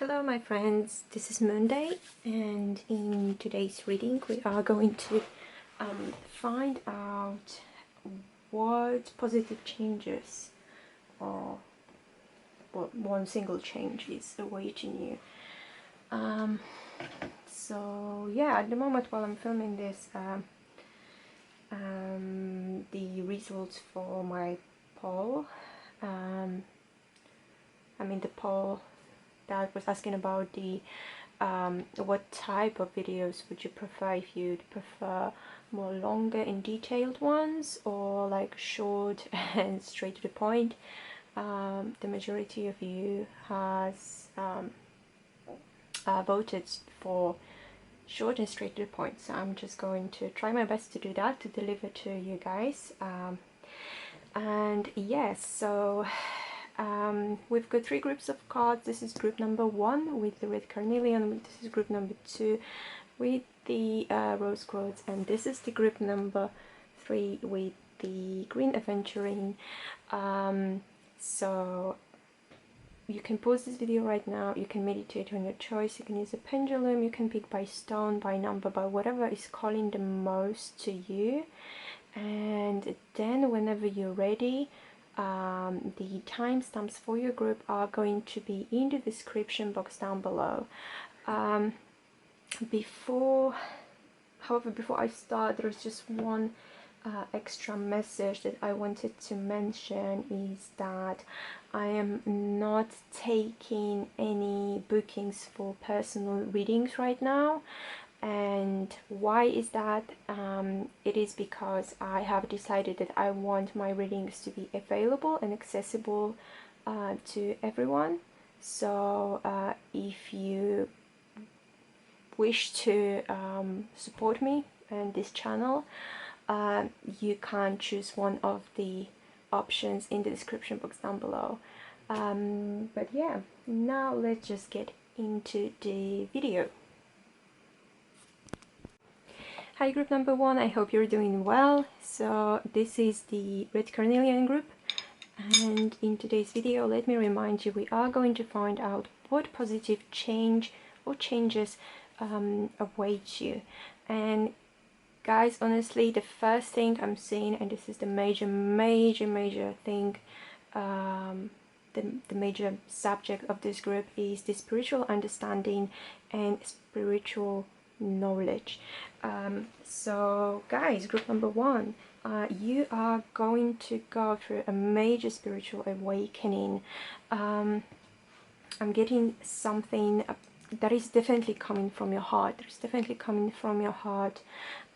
Hello my friends, this is Moonday, and in today's reading we are going to find out what positive changes or what one single change is awaiting you. So yeah, at the moment while I'm filming this, the results for my poll, the poll that was asking about the what type of videos would you prefer, if you'd prefer more longer and detailed ones or like short and straight to the point. The majority of you has voted for short and straight to the point, so I'm just going to try my best to do that, to deliver to you guys. And yes, so we've got three groups of cards. This is group number 1 with the Red Carnelian, this is group number 2 with the Rose Quartz, and this is the group number 3 with the Green Aventurine. So you can pause this video right now, you can meditate on your choice, you can use a pendulum, you can pick by stone, by number, by whatever is calling the most to you. And then whenever you're ready, the timestamps for your group are going to be in the description box down below. Before I start, there's just one extra message that I wanted to mention, is that I am not taking any bookings for personal readings right now. And why is that? It is because I have decided that I want my readings to be available and accessible to everyone. So if you wish to support me and this channel, you can choose one of the options in the description box down below. But yeah, now let's just get into the video. Hi group number 1, I hope you're doing well. So this is the Red Carnelian group, and in today's video let me remind you, we are going to find out what positive change or changes await you. And guys, honestly, the first thing I'm seeing, and this is the major thing, the major subject of this group, is the spiritual understanding and spiritual knowledge. So guys, group number 1, you are going to go through a major spiritual awakening. I'm getting something that is definitely coming from your heart. It's definitely coming from your heart,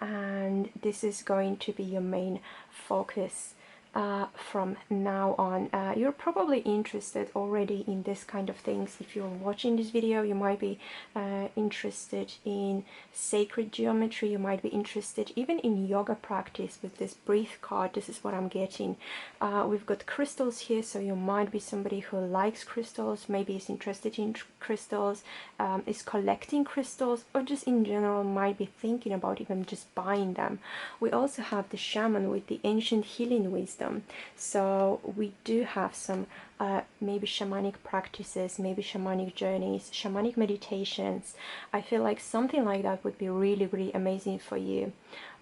and this is going to be your main focus from now on. You're probably interested already in this kind of things. If you're watching this video, you might be interested in sacred geometry, you might be interested even in yoga practice with this breath card. This is what I'm getting. We've got crystals here, so you might be somebody who likes crystals, maybe is interested in crystals, is collecting crystals, or just in general might be thinking about even just buying them. We also have the shaman with the ancient healing wisdom. So we do have some maybe shamanic practices, maybe shamanic journeys, shamanic meditations. I feel like something like that would be really amazing for you.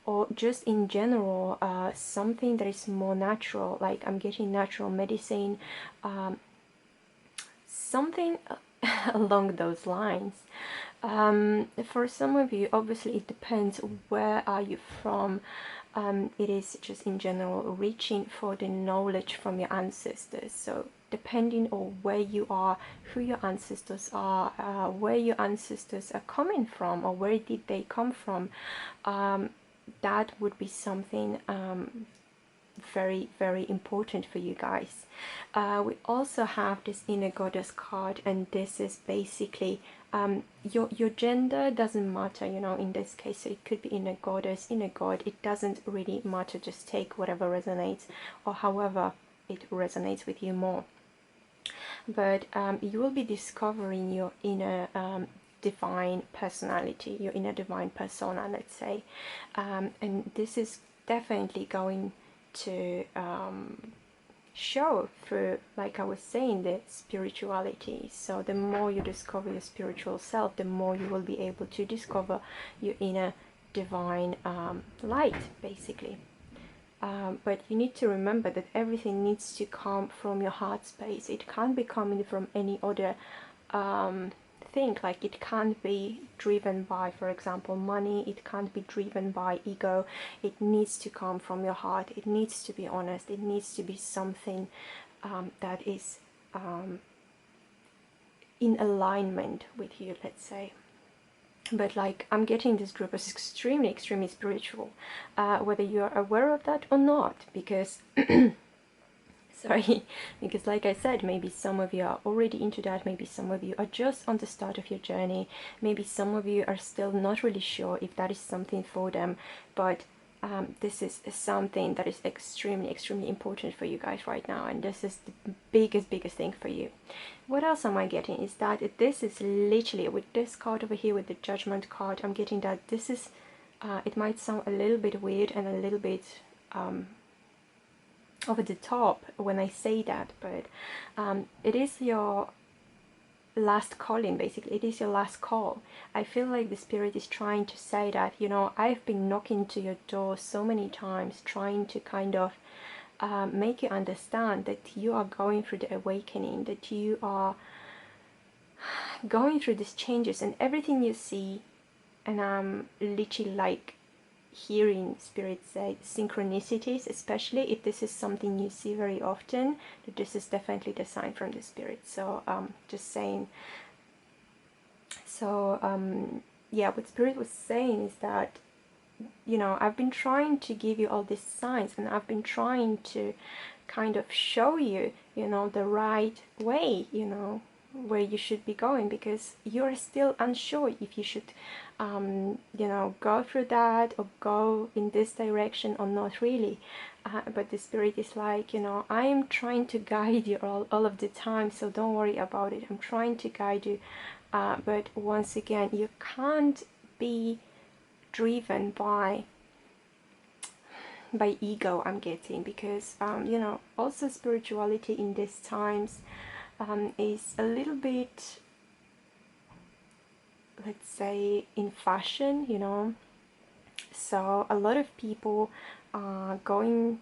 Or just in general, something that is more natural, like I'm getting natural medicine, something along those lines. For some of you, obviously it depends where are you from. It is just in general reaching for the knowledge from your ancestors. So depending on where you are, who your ancestors are, where your ancestors are coming from, or where did they come from, that would be something very important for you guys. We also have this inner goddess card, and this is basically your gender doesn't matter, you know, in this case. So it could be inner goddess, inner god, it doesn't really matter. Just take whatever resonates, or however it resonates with you more. But you will be discovering your inner divine personality, your inner divine persona, let's say, and this is definitely going to show through, like I was saying, the spirituality. So the more you discover your spiritual self, the more you will be able to discover your inner divine light, basically. But you need to remember that everything needs to come from your heart space. It can't be coming from any other thing. Like, it can't be driven by, for example, money. It can't be driven by ego. It needs to come from your heart. It needs to be honest. It needs to be something that is in alignment with you, let's say. But like, I'm getting this group as extremely spiritual, whether you are aware of that or not, because sorry, because like I said, maybe some of you are already into that, maybe some of you are just on the start of your journey, maybe some of you are still not really sure if that is something for them, but this is something that is extremely important for you guys right now, and this is the biggest thing for you. What else am I getting is that this is literally, with this card over here, with the Judgment card, I'm getting that this is, it might sound a little bit weird and a little bit over the top when I say that, but it is your last calling, basically. It is your last call. I feel like the spirit is trying to say that, you know, I've been knocking to your door so many times, trying to kind of make you understand that you are going through the awakening, that you are going through these changes, and everything you see, and I'm literally like hearing spirit say synchronicities, especially if this is something you see very often, that this is definitely the sign from the spirit. So just saying. So yeah, what spirit was saying is that, you know, I've been trying to give you all these signs, and I've been trying to kind of show you, you know, the right way, you know, where you should be going, because you're still unsure if you should you know, go through that or go in this direction or not really. But the spirit is like, you know, I am trying to guide you all of the time, so don't worry about it. I'm trying to guide you, but once again, you can't be driven by ego, I'm getting, because you know, also spirituality in these times is a little bit, let's say, in fashion, you know. So a lot of people are going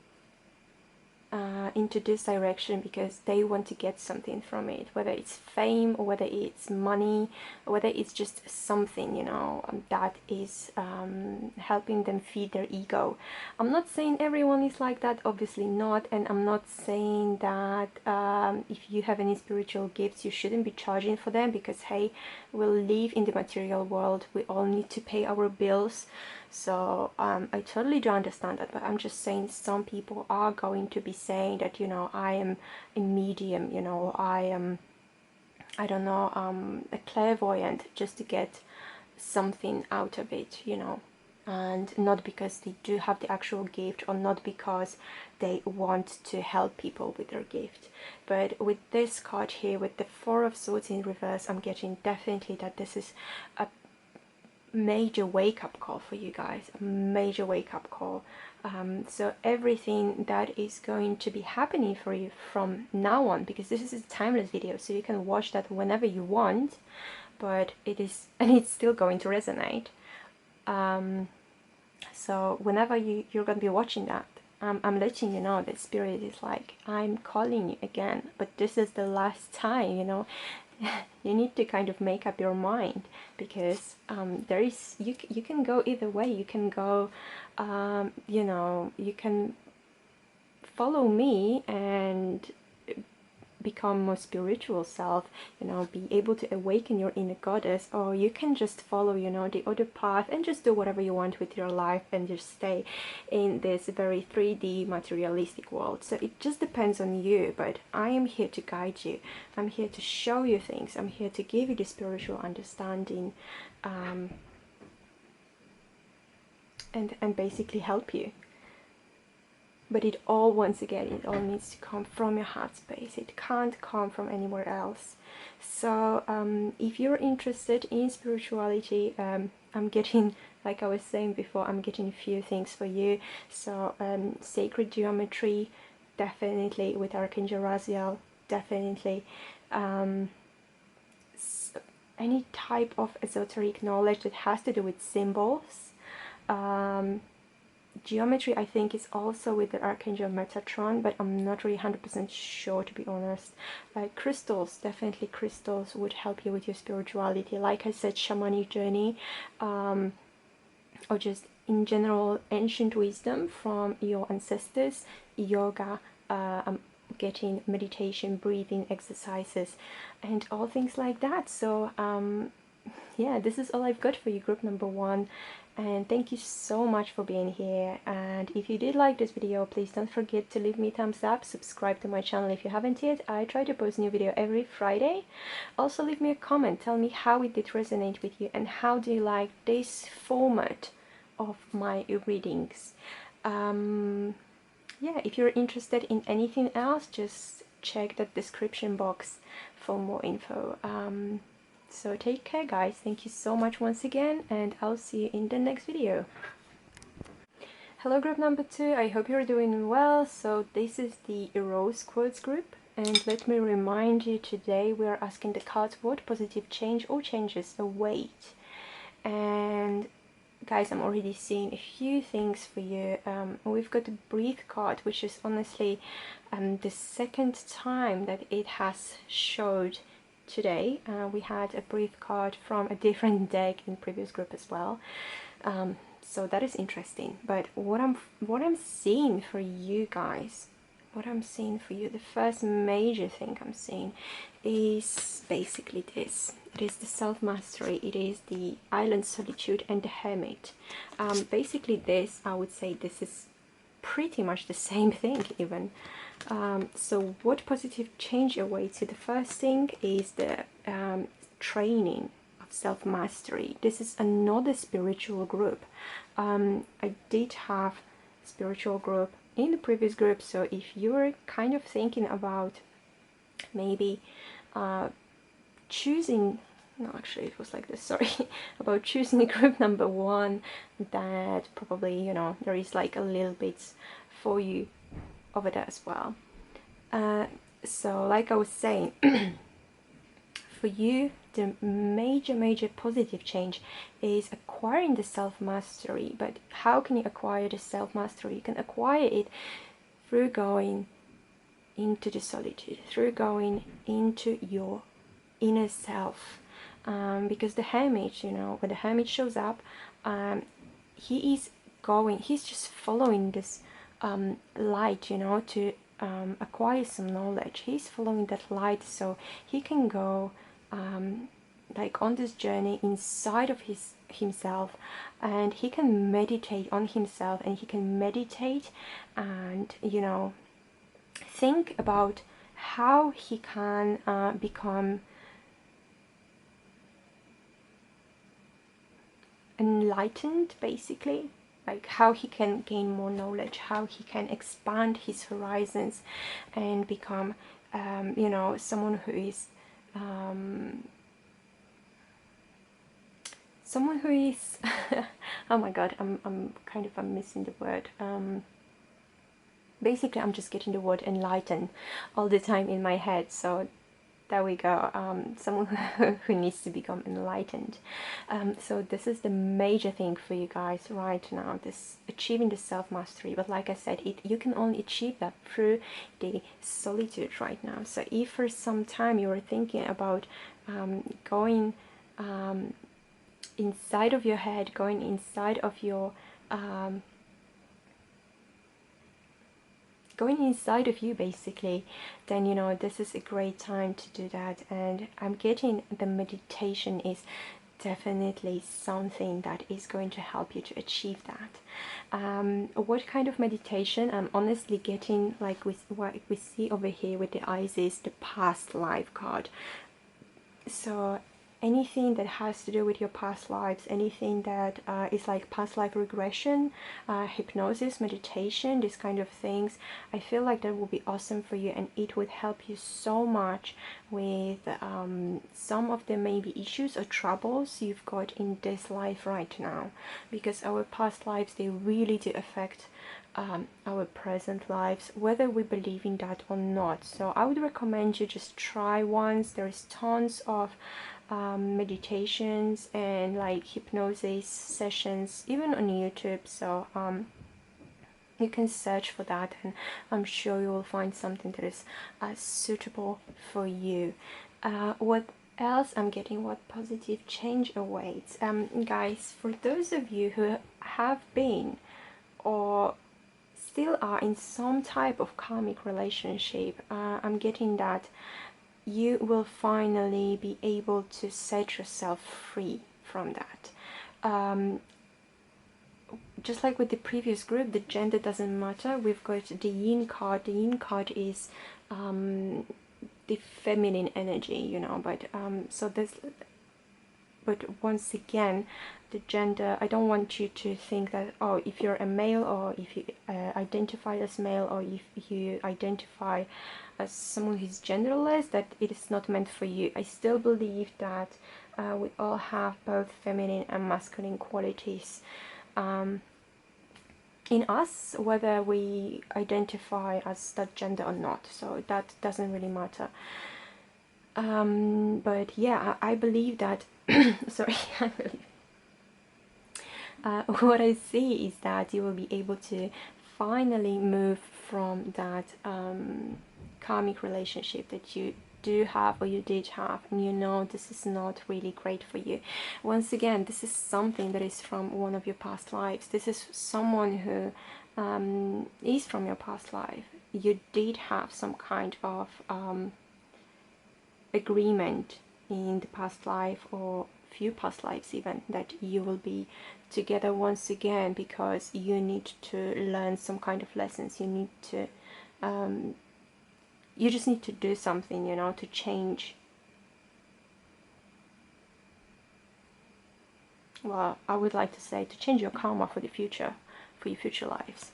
into this direction because they want to get something from it, whether it's fame or whether it's money or whether it's just something, you know, that is helping them feed their ego. I'm not saying everyone is like that, obviously not, and I'm not saying that if you have any spiritual gifts you shouldn't be charging for them, because hey, we'll live in the material world, we all need to pay our bills. So I totally do understand that, but I'm just saying some people are going to be saying that, you know, I am a medium, you know, I am, I don't know, a clairvoyant, just to get something out of it, you know, and not because they do have the actual gift, or not because they want to help people with their gift. But with this card here, with the Four of Swords in reverse, I'm getting definitely that this is a major wake-up call for you guys, a major wake-up call. So everything that is going to be happening for you from now on, because this is a timeless video, so you can watch that whenever you want, but it is, and it's still going to resonate. So whenever you're going to be watching that, I'm letting you know that spirit is like, I'm calling you again, but this is the last time, you know. You need to kind of make up your mind, because there is, you can go either way. You can go, you know, you can follow me and become more spiritual self, you know, be able to awaken your inner goddess, or you can just follow, you know, the other path and just do whatever you want with your life and just stay in this very 3D materialistic world. So it just depends on you, but I am here to guide you. I'm here to show you things. I'm here to give you the spiritual understanding, and basically help you. But it all, once again, it all needs to come from your heart space. It can't come from anywhere else. So if you're interested in spirituality, I'm getting, like I was saying before, I'm getting a few things for you. So sacred geometry, definitely with Archangel Raziel, definitely. Any type of esoteric knowledge that has to do with symbols. Geometry, I think, is also with the Archangel Metatron, but I'm not really 100% sure, to be honest. Like crystals, definitely crystals would help you with your spirituality. Like I said, shamanic journey, or just in general ancient wisdom from your ancestors, yoga, getting meditation, breathing exercises, and all things like that. So yeah, this is all I've got for you, group number 1, and thank you so much for being here. And if you did like this video, please don't forget to leave me a thumbs up, subscribe to my channel if you haven't yet. I try to post new video every Friday. Also leave me a comment, tell me how it did resonate with you and how do you like this format of my readings. Yeah, if you're interested in anything else, just check the description box for more info. So take care, guys. Thank you so much once again, and I'll see you in the next video. Hello, group number 2. I hope you're doing well. So this is the Rose Quartz group, and let me remind you, today we are asking the cards what positive change or changes await. And guys, I'm already seeing a few things for you. We've got the Breathe card, which is honestly the second time that it has showed today. We had a Breathe card from a different deck in previous group as well. So that is interesting. But what I'm seeing for you guys, the first major thing I'm seeing is basically this. It is the self-mastery, it is the island solitude and the hermit. Basically this, I would say this is pretty much the same thing even. So what positive change awaits you? The first thing is the training of self-mastery. This is another spiritual group. I did have spiritual group in the previous group, so if you're kind of thinking about maybe choosing, no, actually it was like this, sorry, about choosing group number 1, that probably, you know, there is like a little bit for you over there as well. So like I was saying, for you the major positive change is acquiring the self-mastery. But how can you acquire the self-mastery? You can acquire it through going into the solitude, through going into your inner self. Because the hermit, you know, when the hermit shows up, he's just following this light, you know, to acquire some knowledge. He's following that light so he can go like on this journey inside of himself, and he can meditate on himself, and he can meditate and, you know, think about how he can become enlightened, basically, like how he can gain more knowledge, how he can expand his horizons and become you know, someone who is oh my god, I'm missing the word. Basically I'm just getting the word enlighten all the time in my head, so there we go. Someone who needs to become enlightened. So this is the major thing for you guys right now, this achieving the self-mastery. But like I said, you can only achieve that through the solitude right now. So if for some time you were thinking about going inside of your head, going inside of your going inside of you, basically, then, you know, this is a great time to do that. And I'm getting the meditation is definitely something that is going to help you to achieve that. What kind of meditation? I'm honestly getting, like with what we see over here with the eyes, is the past life card. So anything that has to do with your past lives, anything that is like past life regression, hypnosis, meditation, these kind of things, I feel like that will be awesome for you, and it would help you so much with some of the maybe issues or troubles you've got in this life right now, because our past lives, they really do affect our present lives, whether we believe in that or not. So I would recommend you just try once. There is tons of meditations and like hypnosis sessions even on YouTube, so you can search for that, and I'm sure you will find something that is suitable for you. What else I'm getting? What positive change awaits? Guys, for those of you who have been or still are in some type of karmic relationship, I'm getting that you will finally be able to set yourself free from that. Just like with the previous group, the gender doesn't matter. We've got the yin card. The yin card is the feminine energy, you know, but so there's, but once again, the gender, I don't want you to think that, oh, if you're a male, or if you identify as male, or if you identify as someone who's genderless, that it is not meant for you. I still believe that we all have both feminine and masculine qualities in us, whether we identify as that gender or not, so that doesn't really matter. But yeah, I believe that sorry, I believe what I see is that you will be able to finally move from that karmic relationship that you do have or you did have, and you know this is not really great for you. Once again, this is something that is from one of your past lives. This is someone who is from your past life. You did have some kind of agreement in the past life, or few past lives even, that you will be together once again because you need to learn some kind of lessons. You need to you just need to do something, you know, to change. Well, I would like to say to change your karma for the future, for your future lives.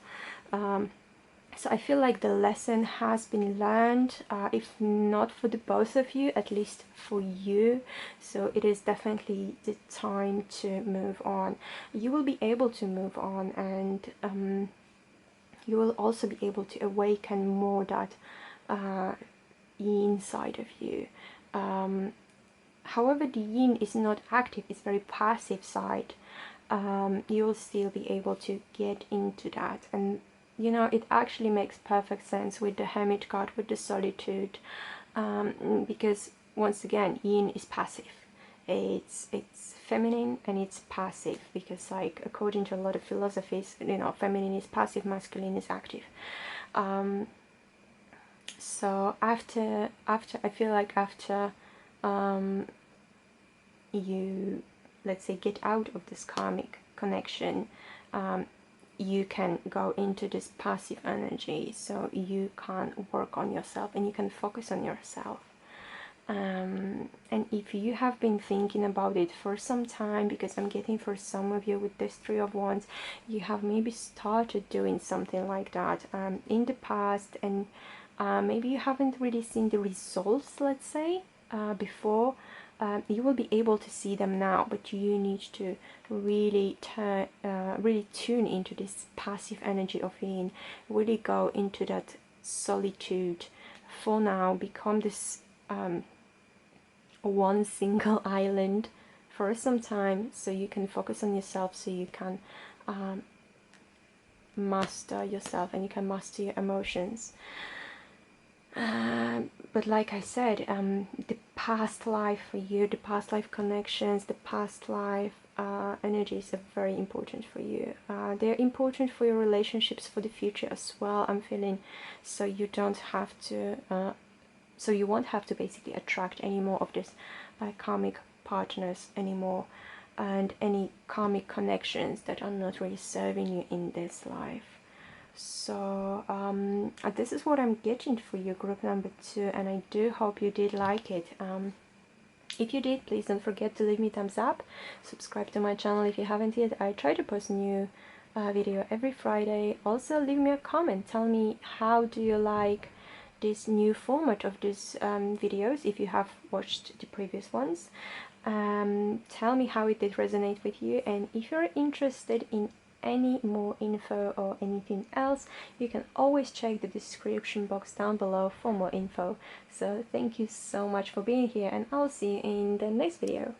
So I feel like the lesson has been learned, if not for the both of you, at least for you. So it is definitely the time to move on. You will be able to move on, and you will also be able to awaken more that inside of you. However, the yin is not active, it's very passive side. You will still be able to get into that, and you know, it actually makes perfect sense with the Hermit card, with the solitude, because once again, yin is passive. It's feminine and it's passive, because like according to a lot of philosophies, you know, feminine is passive, masculine is active. So after I feel like after you, let's say, get out of this karmic connection, you can go into this passive energy, so you can work on yourself and you can focus on yourself. And if you have been thinking about it for some time, because I'm getting for some of you with this Three of Wands, you have maybe started doing something like that in the past, and maybe you haven't really seen the results, let's say, before. You will be able to see them now, but you need to really tune into this passive energy of yin, really go into that solitude for now, become this one single island for some time, so you can focus on yourself, so you can master yourself and you can master your emotions. But like I said, the past life for you, the past life connections, the past life energies are very important for you. They're important for your relationships for the future as well, I'm feeling. So you don't have to, so you won't have to basically attract any more of this karmic partners anymore, and any karmic connections that are not really serving you in this life. So this is what I'm getting for you, group number 2, and I do hope you did like it. If you did, please don't forget to leave me a thumbs up, subscribe to my channel if you haven't yet. I try to post a new video every Friday. Also leave me a comment, tell me how do you like this new format of these videos, if you have watched the previous ones. Tell me how it did resonate with you, and if you're interested in any more info or anything else, you can always check the description box down below for more info. So thank you so much for being here, and I'll see you in the next video.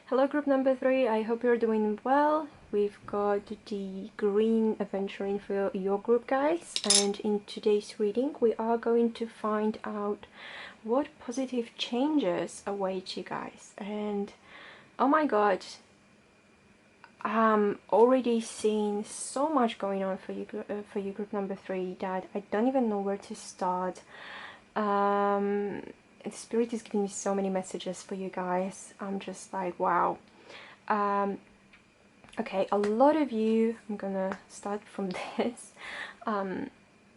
Hello group number 3, I hope you're doing well. We've got the green Aventurine for your group, guys, and in today's reading we are going to find out what positive changes await you guys. And oh my god, I'm already seeing so much going on for you group number 3 that I don't even know where to start. The spirit is giving me so many messages for you guys. I'm just like, wow. Okay, a lot of you, I'm gonna start from this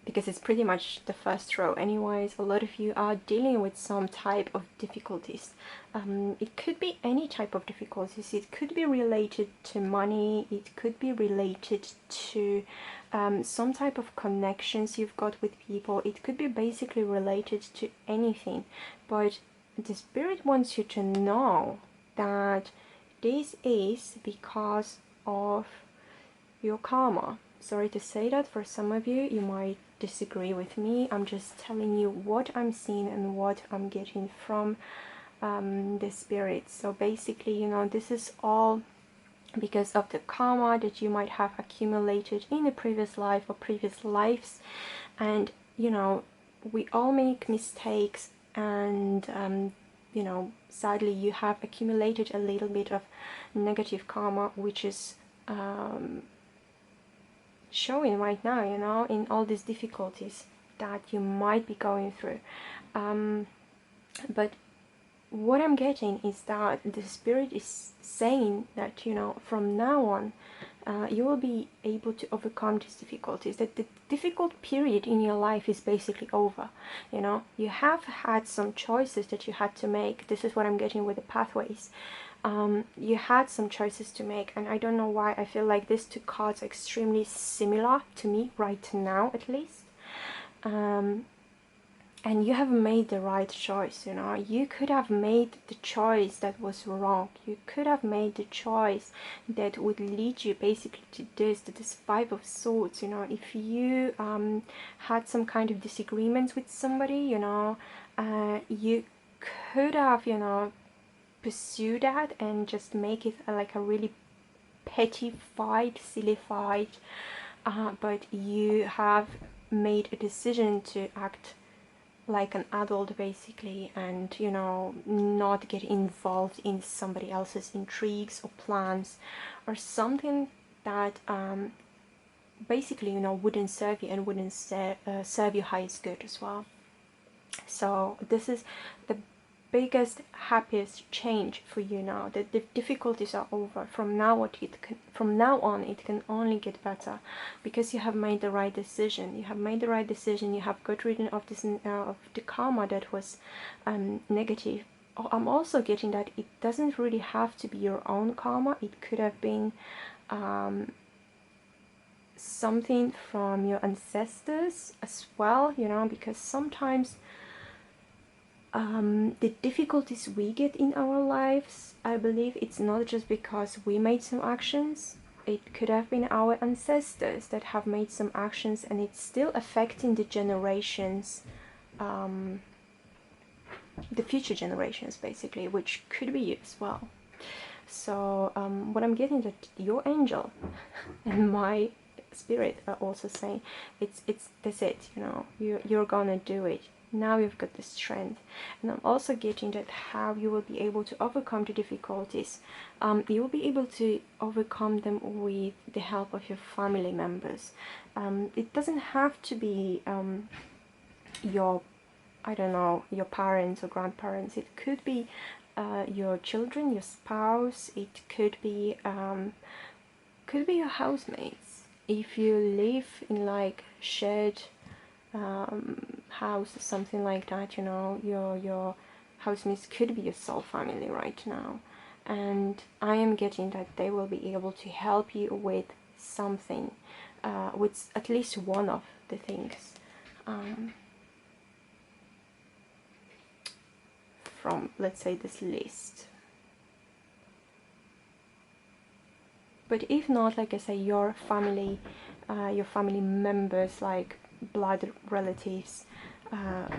because it's pretty much the first row anyways. A lot of you are dealing with some type of difficulties. It could be any type of difficulties. It could be related to money, it could be related to some type of connections you've got with people. It could be basically related to anything, but the spirit wants you to know that this is because of your karma. Sorry to say that for some of you, you might disagree with me. I'm just telling you what I'm seeing and what I'm getting from the spirit. So basically, you know, this is all because of the karma that you might have accumulated in a previous life or previous lives. And you know, we all make mistakes, and you know, sadly you have accumulated a little bit of negative karma, which is showing right now, you know, in all these difficulties that you might be going through. But what I'm getting is that the spirit is saying that, you know, from now on you will be able to overcome these difficulties, that the difficult period in your life is basically over. You know, you have had some choices that you had to make. This is what I'm getting with the pathways. You had some choices to make, and I don't know why I feel like these two cards are extremely similar to me right now, at least. And you have made the right choice. You know, you could have made the choice that was wrong. You could have made the choice that would lead you basically to this Five of Swords. You know, if you had some kind of disagreements with somebody, you know, you could have, you know, pursue that and just make it like a really petty fight, silly fight, but you have made a decision to act like an adult basically, and you know, not get involved in somebody else's intrigues or plans or something that basically, you know, wouldn't serve you and wouldn't serve your highest good as well. So this is the biggest, happiest change for you now, that the difficulties are over. From now on it can only get better, because you have made the right decision. You have made the right decision. You have got rid of this of the karma that was negative. I'm also getting that it doesn't really have to be your own karma. It could have been something from your ancestors as well, you know, because sometimes the difficulties we get in our lives, I believe it's not just because we made some actions. It could have been our ancestors that have made some actions, and it's still affecting the generations, the future generations basically, which could be you as well. So what I'm getting, that your angel and my spirit are also saying that's it, you know, you're gonna do it. Now you've got the strength. And I'm also getting that how you will be able to overcome the difficulties. You will be able to overcome them with the help of your family members. It doesn't have to be your, I don't know, your parents or grandparents. It could be your children, your spouse. It could be your housemates. If you live in like shared house or something like that, you know, your housemates could be your soul family right now. And I am getting that they will be able to help you with something, with at least one of the things from, let's say, this list. But if not, like I say, your family members, like blood relatives,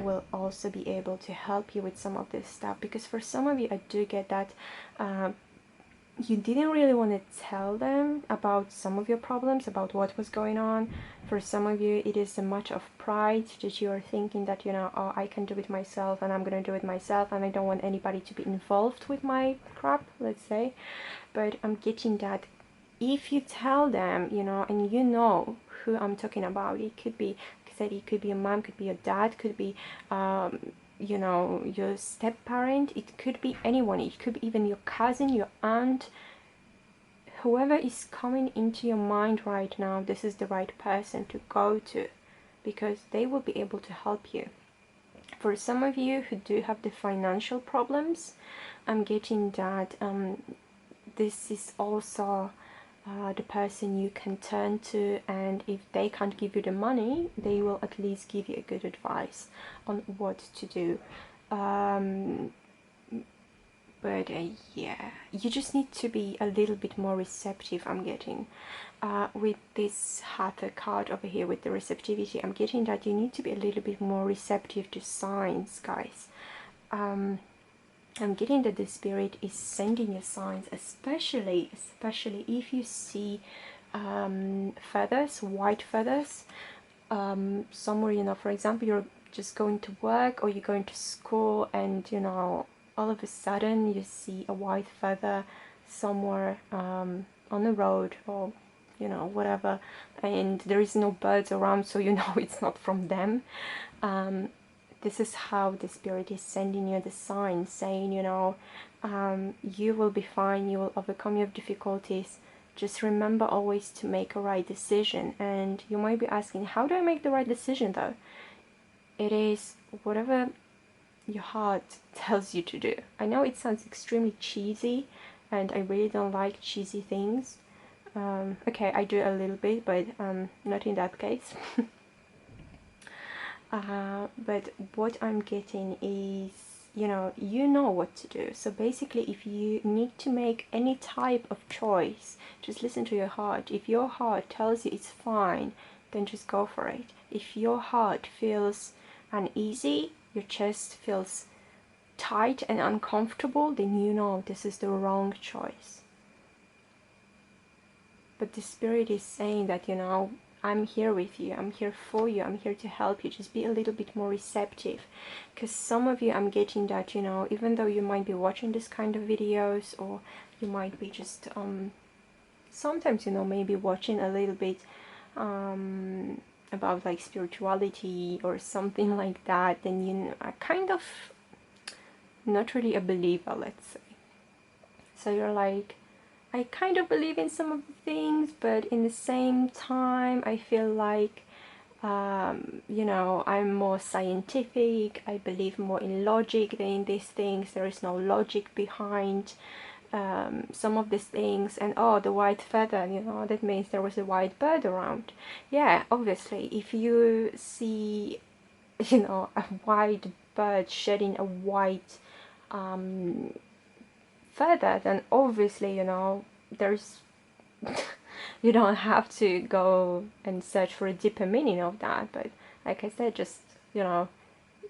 will also be able to help you with some of this stuff. Because for some of you, I do get that you didn't really want to tell them about some of your problems, about what was going on. For some of you, it is a much of pride that you are thinking that, you know, oh, I can do it myself and I'm gonna do it myself and I don't want anybody to be involved with my crap, let's say. But I'm getting that if you tell them, you know, and you know who I'm talking about, it could be, like I said, it could be your mom, could be your dad, could be you know, your step parent, it could be anyone, it could be even your cousin, your aunt, whoever is coming into your mind right now. This is the right person to go to, because they will be able to help you. For some of you who do have the financial problems, I'm getting that this is also the person you can turn to, and if they can't give you the money, they will at least give you a good advice on what to do. But yeah, you just need to be a little bit more receptive. I'm getting with this Hatha card over here with the receptivity, I'm getting that you need to be a little bit more receptive to signs, guys. I'm getting that the spirit is sending you signs, especially if you see feathers, white feathers, somewhere, you know, for example, you're just going to work or you're going to school and, you know, all of a sudden you see a white feather somewhere on the road or, you know, whatever, and there is no birds around, so you know it's not from them. This is how the spirit is sending you the sign, saying, you know, you will be fine, you will overcome your difficulties. Just remember always to make a right decision. And you might be asking, how do I make the right decision though? It is whatever your heart tells you to do. I know it sounds extremely cheesy, and I really don't like cheesy things. Okay, I do a little bit, but not in that case. But what I'm getting is, you know what to do. So basically, if you need to make any type of choice, just listen to your heart. If your heart tells you it's fine, then just go for it. If your heart feels uneasy, your chest feels tight and uncomfortable, then you know this is the wrong choice. But the spirit is saying that, you know, I'm here with you, I'm here for you, I'm here to help you. Just be a little bit more receptive, because some of you, I'm getting that, you know, even though you might be watching this kind of videos, or you might be just sometimes, you know, maybe watching a little bit about like spirituality or something like that, then you are kind of not really a believer, let's say. So you're like, I kind of believe in some of the things, but in the same time, I feel like, you know, I'm more scientific. I believe more in logic than in these things. There is no logic behind some of these things. And oh, the white feather, you know, that means there was a white bird around. Yeah, obviously, if you see, you know, a white bird shedding a white feather, then obviously, you know, there's you don't have to go and search for a deeper meaning of that. But like I said, just, you know,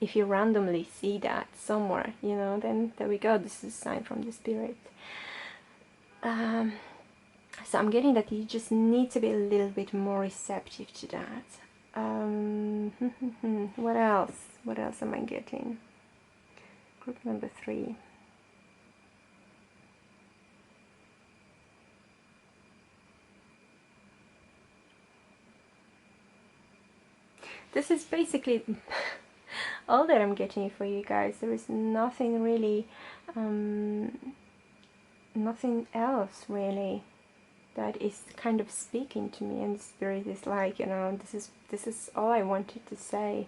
if you randomly see that somewhere, you know, then there we go, this is a sign from the spirit. So I'm getting that you just need to be a little bit more receptive to that. What else am I getting? Group number 3. This is basically all that I'm getting for you guys. There is nothing really, nothing else really that is kind of speaking to me, and the spirit is like, you know, this is all I wanted to say.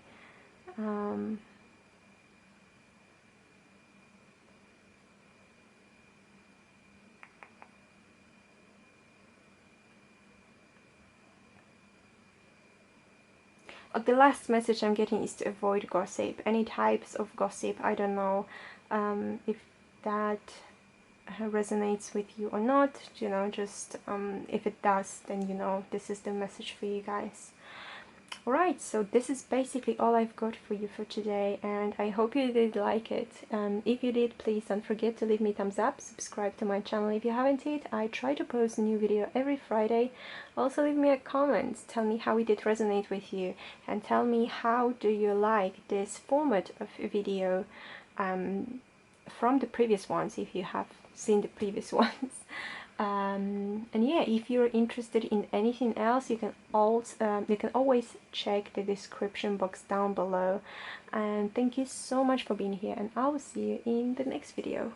The last message I'm getting is to avoid gossip, any types of gossip. I don't know if that resonates with you or not. You know, just if it does, then you know this is the message for you guys. Alright, so this is basically all I've got for you for today, and I hope you did like it. If you did, please don't forget to leave me a thumbs up, subscribe to my channel if you haven't yet. I try to post a new video every Friday. Also leave me a comment, tell me how it did resonate with you, and tell me how do you like this format of video from the previous ones, if you have seen the previous ones. And yeah, if you're interested in anything else, you can always check the description box down below. And thank you so much for being here, and I will see you in the next video.